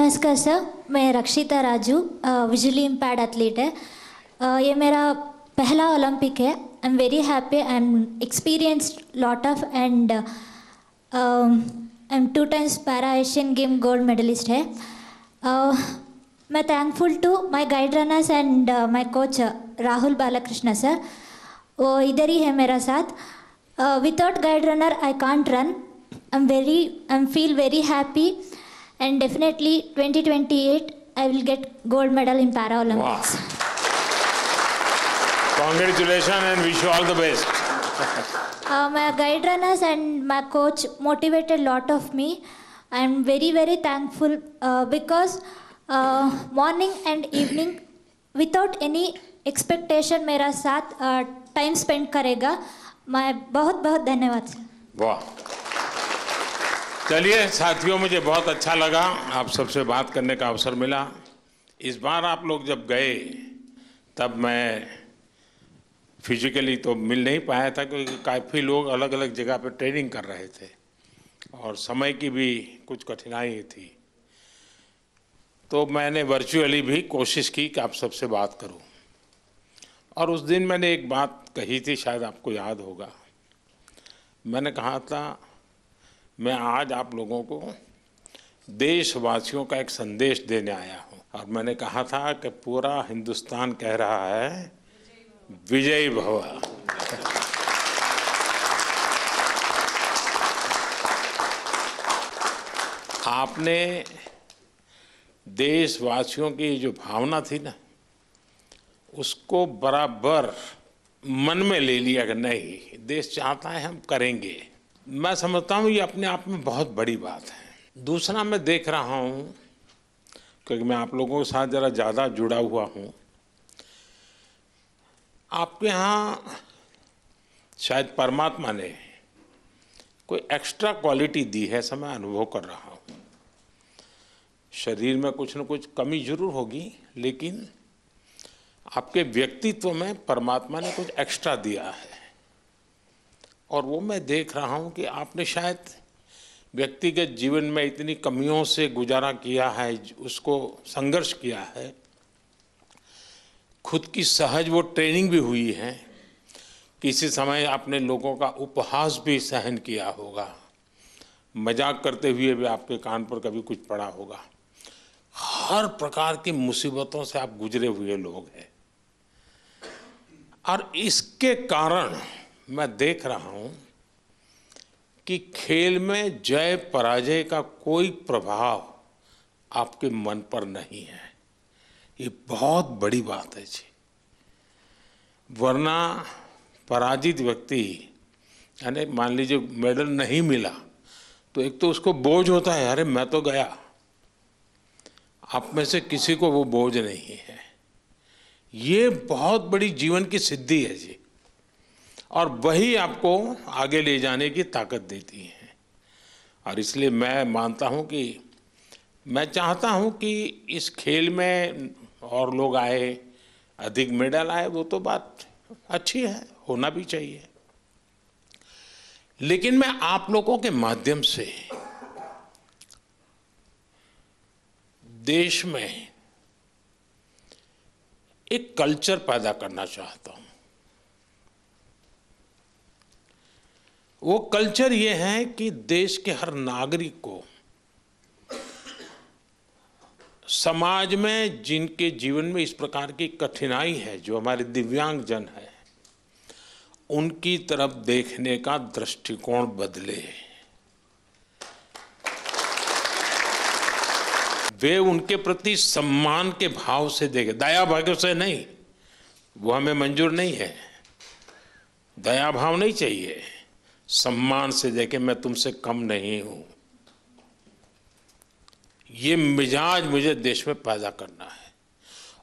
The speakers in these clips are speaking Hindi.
नमस्कार सर, मैं रक्षिता राजू, विजुअली इम्पेयर्ड एथलीट है। ये मेरा पहला ओलंपिक है। I am very happy. I am experienced lot of and I am 2 times para Asian game gold medallist है। मैं thankful to my guide runners and my coach Rahul Balakrishna sir. वो इधर ही है मेरा साथ। Without guide runner I can't run. I am feel very happy and definitely 2028 I will get gold medal in Paralympics. Wow. Congratulations and wish you all the best. My guide runners and my coach motivated lot of me. I am very very thankful because morning and evening without any expectation मेरा साथ time spend करेगा। मैं बहुत बहुत धन्यवाद सर। वाह, चलिए साथियों, मुझे बहुत अच्छा लगा आप सबसे बात करने का अवसर मिला। इस बार आप लोग जब गए तब मैं फिजिकली तो मिल नहीं पाया था, क्योंकि काफ़ी लोग अलग अलग जगह पर ट्रेनिंग कर रहे थे और समय की भी कुछ कठिनाई थी। तो मैंने वर्चुअली भी कोशिश की कि आप सबसे बात करूं। और उस दिन मैंने एक बात कही थी, शायद आपको याद होगा। मैंने कहा था मैं आज आप लोगों को देशवासियों का एक संदेश देने आया हूं। और मैंने कहा था कि पूरा हिंदुस्तान कह रहा है विजयी भव। आपने देशवासियों की जो भावना थी ना, उसको बराबर मन में ले लिया कि नहीं, देश चाहता है हम करेंगे। मैं समझता हूँ ये अपने आप में बहुत बड़ी बात है। दूसरा, मैं देख रहा हूँ, क्योंकि मैं आप लोगों के साथ ज़रा ज़्यादा जुड़ा हुआ हूँ, आपके यहाँ शायद परमात्मा ने कोई एक्स्ट्रा क्वालिटी दी है, ऐसा मैं अनुभव कर रहा हूँ। शरीर में कुछ न कुछ कमी जरूर होगी, लेकिन आपके व्यक्तित्व में परमात्मा ने कुछ एक्स्ट्रा दिया है। और वो मैं देख रहा हूँ कि आपने शायद व्यक्तिगत जीवन में इतनी कमियों से गुजारा किया है, उसको संघर्ष किया है, खुद की सहज वो ट्रेनिंग भी हुई है। किसी समय आपने लोगों का उपहास भी सहन किया होगा, मजाक करते हुए भी आपके कान पर कभी कुछ पड़ा होगा। हर प्रकार की मुसीबतों से आप गुजरे हुए लोग हैं। और इसके कारण मैं देख रहा हूं कि खेल में जय पराजय का कोई प्रभाव आपके मन पर नहीं है। ये बहुत बड़ी बात है जी। वरना पराजित व्यक्ति, यानी मान लीजिए मेडल नहीं मिला तो एक तो उसको बोझ होता है, अरे मैं तो गया। आप में से किसी को वो बोझ नहीं है। ये बहुत बड़ी जीवन की सिद्धि है जी, और वही आपको आगे ले जाने की ताकत देती है। और इसलिए मैं मानता हूं कि मैं चाहता हूं कि इस खेल में और लोग आए, अधिक मेडल आए, वो तो बात अच्छी है, होना भी चाहिए। लेकिन मैं आप लोगों के माध्यम से देश में एक कल्चर पैदा करना चाहता हूं। वो कल्चर ये है कि देश के हर नागरिक को समाज में जिनके जीवन में इस प्रकार की कठिनाई है, जो हमारे दिव्यांग जन है, उनकी तरफ देखने का दृष्टिकोण बदले। वे उनके प्रति सम्मान के भाव से देखे, दया भाव से नहीं। वो हमें मंजूर नहीं है। दया भाव नहीं चाहिए, सम्मान से देखे, मैं तुमसे कम नहीं हूं। ये मिजाज मुझे देश में पैदा करना है।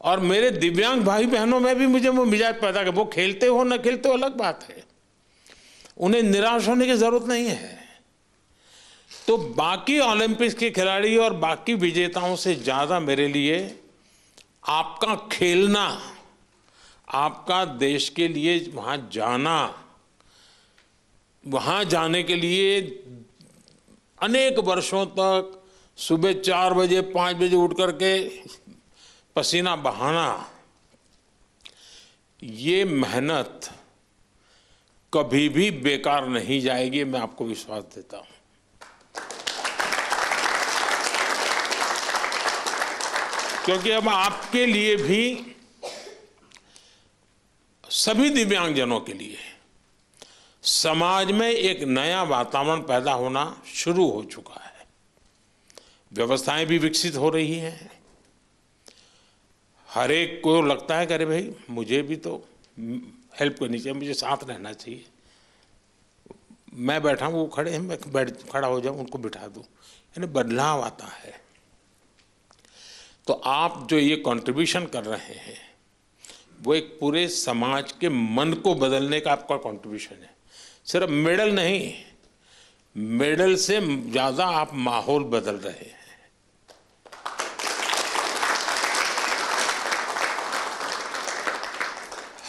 और मेरे दिव्यांग भाई बहनों में भी मुझे वो मिजाज पैदा कर। वो खेलते हो न खेलते हो अलग बात है, उन्हें निराश होने की जरूरत नहीं है। तो बाकी ओलंपिक्स के खिलाड़ी और बाकी विजेताओं से ज्यादा मेरे लिए आपका खेलना, आपका देश के लिए वहां जाना, वहां जाने के लिए अनेक वर्षों तक सुबह 4 बजे 5 बजे उठ करके पसीना बहाना, ये मेहनत कभी भी बेकार नहीं जाएगी, मैं आपको विश्वास देता हूं। क्योंकि अब आपके लिए भी, सभी दिव्यांगजनों के लिए समाज में एक नया वातावरण पैदा होना शुरू हो चुका है। व्यवस्थाएं भी विकसित हो रही हैं। हर एक को लगता है कि अरे भाई मुझे भी तो हेल्प करनी चाहिए, मुझे साथ रहना चाहिए। मैं बैठा हूँ, वो खड़े हैं, मैं खड़ा हो जाऊँ, उनको बिठा दूँ, यानी बदलाव आता है। तो आप जो ये कंट्रीब्यूशन कर रहे हैं वो एक पूरे समाज के मन को बदलने का आपका कंट्रीब्यूशन है। सिर्फ मेडल नहीं, मेडल से ज़्यादा आप माहौल बदल रहे हैं।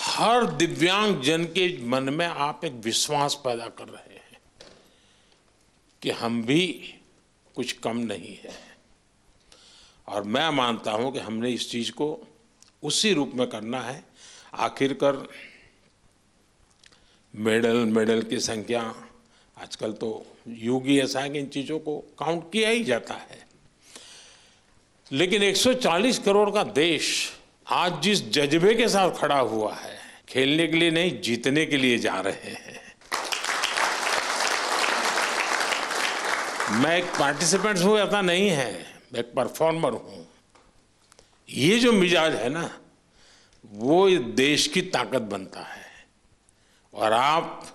हर दिव्यांग जन के मन में आप एक विश्वास पैदा कर रहे हैं कि हम भी कुछ कम नहीं है। और मैं मानता हूं कि हमने इस चीज को उसी रूप में करना है। आखिरकार मेडल की संख्या, आजकल तो युग ही ऐसा है कि इन चीजों को काउंट किया ही जाता है। लेकिन 140 करोड़ का देश आज जिस जज्बे के साथ खड़ा हुआ है, खेलने के लिए नहीं, जीतने के लिए जा रहे हैं। मैं एक पार्टिसिपेंट हूं ऐसा नहीं है, मैं एक परफॉर्मर हूं। ये जो मिजाज है ना, वो देश की ताकत बनता है। और आप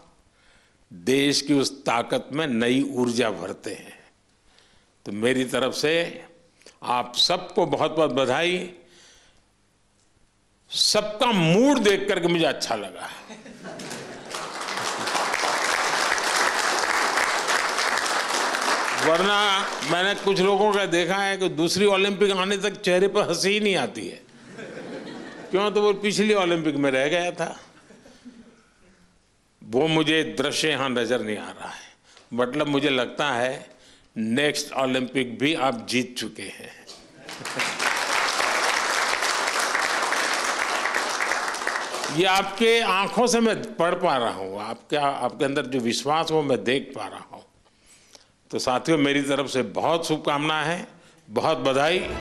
देश की उस ताकत में नई ऊर्जा भरते हैं। तो मेरी तरफ से आप सबको बहुत बहुत बधाई। सबका मूड देख करके मुझे अच्छा लगा। वरना मैंने कुछ लोगों का देखा है कि दूसरी ओलंपिक आने तक चेहरे पर हंसी ही नहीं आती है। क्यों? तो वो पिछली ओलंपिक में रह गया था। वो मुझे दृश्य यहां नजर नहीं आ रहा है। मतलब मुझे लगता है नेक्स्ट ओलंपिक भी आप जीत चुके हैं। ये आपके आंखों से मैं पढ़ पा रहा हूं, आपके अंदर जो विश्वास वो मैं देख पा रहा हूं। तो साथियों, मेरी तरफ से बहुत शुभकामनाएं हैं, बहुत बधाई।